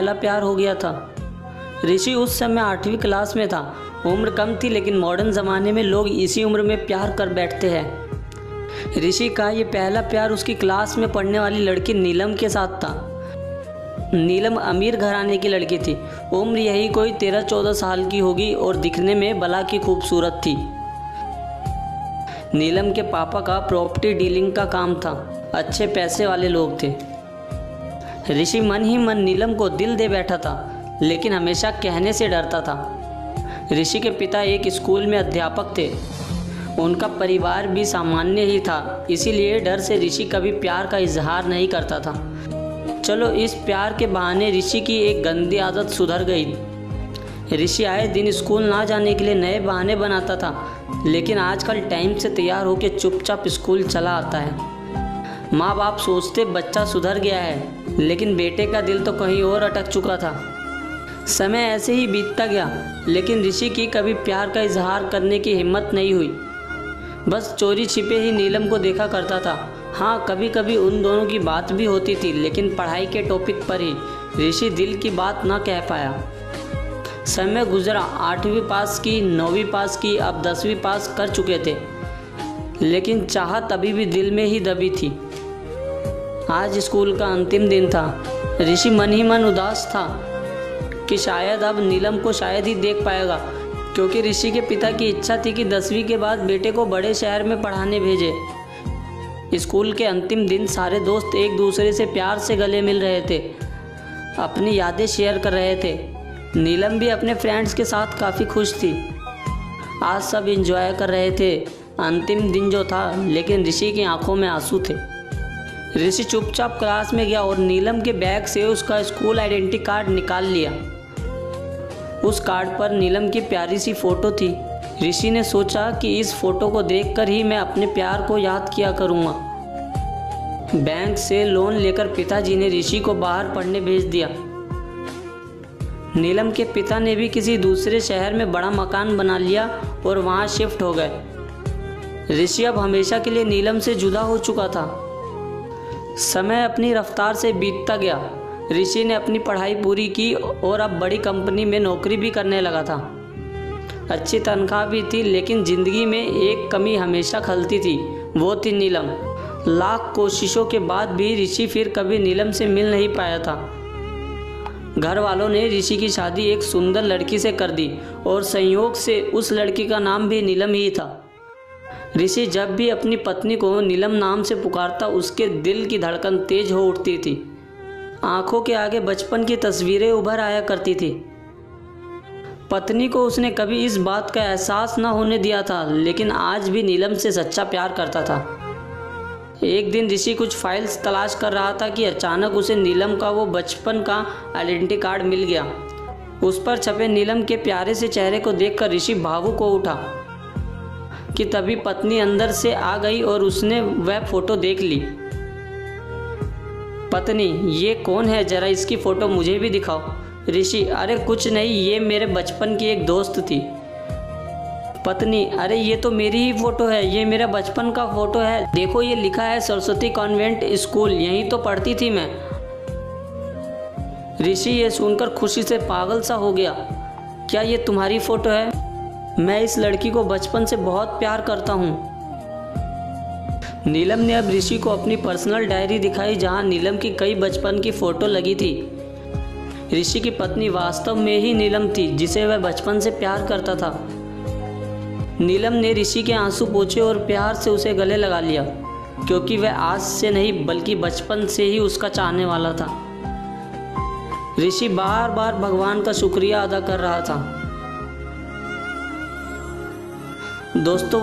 पहला प्यार हो गया था। ऋषि उस समय 8वीं क्लास में था। उम्र कम थी, लेकिन मॉडर्न ज़माने में लोग इसी उम्र में प्यार कर बैठते हैं। ऋषि का ये पहला प्यार उसकी क्लास में पढ़ने वाली लड़की नीलम के साथ था। नीलम अमीर घराने की लड़की थी। उम्र यही कोई 13-14 साल की होगी और दिखने में भला की खूबसूरत थी। नीलम के पापा का प्रॉपर्टी डीलिंग का काम था। अच्छे पैसे वाले लोग थे। ऋषि मन ही मन नीलम को दिल दे बैठा था, लेकिन हमेशा कहने से डरता था। ऋषि के पिता एक स्कूल में अध्यापक थे। उनका परिवार भी सामान्य ही था, इसीलिए डर से ऋषि कभी प्यार का इजहार नहीं करता था। चलो, इस प्यार के बहाने ऋषि की एक गंदी आदत सुधर गई। ऋषि आए दिन स्कूल ना जाने के लिए नए बहाने बनाता था, लेकिन आजकल टाइम से तैयार होकर चुपचाप स्कूल चला आता है। माँ बाप सोचते बच्चा सुधर गया है, लेकिन बेटे का दिल तो कहीं और अटक चुका था। समय ऐसे ही बीतता गया, लेकिन ऋषि की कभी प्यार का इजहार करने की हिम्मत नहीं हुई। बस चोरी छिपे ही नीलम को देखा करता था। हाँ, कभी कभी उन दोनों की बात भी होती थी, लेकिन पढ़ाई के टॉपिक पर ही। ऋषि दिल की बात ना कह पाया। समय गुजरा, 8वीं पास की, 9वीं पास की, अब 10वीं पास कर चुके थे, लेकिन चाहत अभी भी दिल में ही दबी थी। आज स्कूल का अंतिम दिन था। ऋषि मन ही मन उदास था कि शायद अब नीलम को शायद ही देख पाएगा, क्योंकि ऋषि के पिता की इच्छा थी कि 10वीं के बाद बेटे को बड़े शहर में पढ़ाने भेजे। स्कूल के अंतिम दिन सारे दोस्त एक दूसरे से प्यार से गले मिल रहे थे, अपनी यादें शेयर कर रहे थे। नीलम भी अपने फ्रेंड्स के साथ काफ़ी खुश थी। आज सब एंजॉय कर रहे थे। अंतिम दिन जो था, लेकिन ऋषि की आंखों में आंसू थे। ऋषि चुपचाप क्लास में गया और नीलम के बैग से उसका स्कूल आइडेंटिटी कार्ड निकाल लिया। उस कार्ड पर नीलम की प्यारी सी फोटो थी। ऋषि ने सोचा कि इस फोटो को देखकर ही मैं अपने प्यार को याद किया करूँगा। बैंक से लोन लेकर पिताजी ने ऋषि को बाहर पढ़ने भेज दिया। नीलम के पिता ने भी किसी दूसरे शहर में बड़ा मकान बना लिया और वहाँ शिफ्ट हो गए। ऋषि अब हमेशा के लिए नीलम से जुदा हो चुका था। समय अपनी रफ्तार से बीतता गया। ऋषि ने अपनी पढ़ाई पूरी की और अब बड़ी कंपनी में नौकरी भी करने लगा था। अच्छी तनख्वाह भी थी, लेकिन ज़िंदगी में एक कमी हमेशा खलती थी, वो थी नीलम। लाख कोशिशों के बाद भी ऋषि फिर कभी नीलम से मिल नहीं पाया था। घर वालों ने ऋषि की शादी एक सुंदर लड़की से कर दी और संयोग से उस लड़की का नाम भी नीलम ही था। ऋषि जब भी अपनी पत्नी को नीलम नाम से पुकारता, उसके दिल की धड़कन तेज हो उठती थी। आंखों के आगे बचपन की तस्वीरें उभर आया करती थी। पत्नी को उसने कभी इस बात का एहसास न होने दिया था, लेकिन आज भी नीलम से सच्चा प्यार करता था। एक दिन ऋषि कुछ फाइल्स तलाश कर रहा था कि अचानक उसे नीलम का वो बचपन का आइडेंटिटी कार्ड मिल गया। उस पर छपे नीलम के प्यारे से चेहरे को देखकर ऋषि भावुक हो उठा कि तभी पत्नी अंदर से आ गई और उसने वह फोटो देख ली। पत्नी, ये कौन है? जरा इसकी फ़ोटो मुझे भी दिखाओ। ऋषि, अरे कुछ नहीं, ये मेरे बचपन की एक दोस्त थी। पत्नी, अरे ये तो मेरी ही फ़ोटो है, ये मेरा बचपन का फ़ोटो है। देखो, ये लिखा है सरस्वती कॉन्वेंट स्कूल, यहीं तो पढ़ती थी मैं। ऋषि ये सुनकर खुशी से पागल सा हो गया। क्या ये तुम्हारी फ़ोटो है? मैं इस लड़की को बचपन से बहुत प्यार करता हूँ। नीलम ने अब ऋषि को अपनी पर्सनल डायरी दिखाई, जहाँ नीलम की कई बचपन की फ़ोटो लगी थी। ऋषि की पत्नी वास्तव में ही नीलम थी, जिसे वह बचपन से प्यार करता था। नीलम ने ऋषि के आंसू पोंछे और प्यार से उसे गले लगा लिया, क्योंकि वह आज से नहीं बल्कि बचपन से ही उसका चाहने वाला था। ऋषि बार बार भगवान का शुक्रिया अदा कर रहा था। दोस्तों,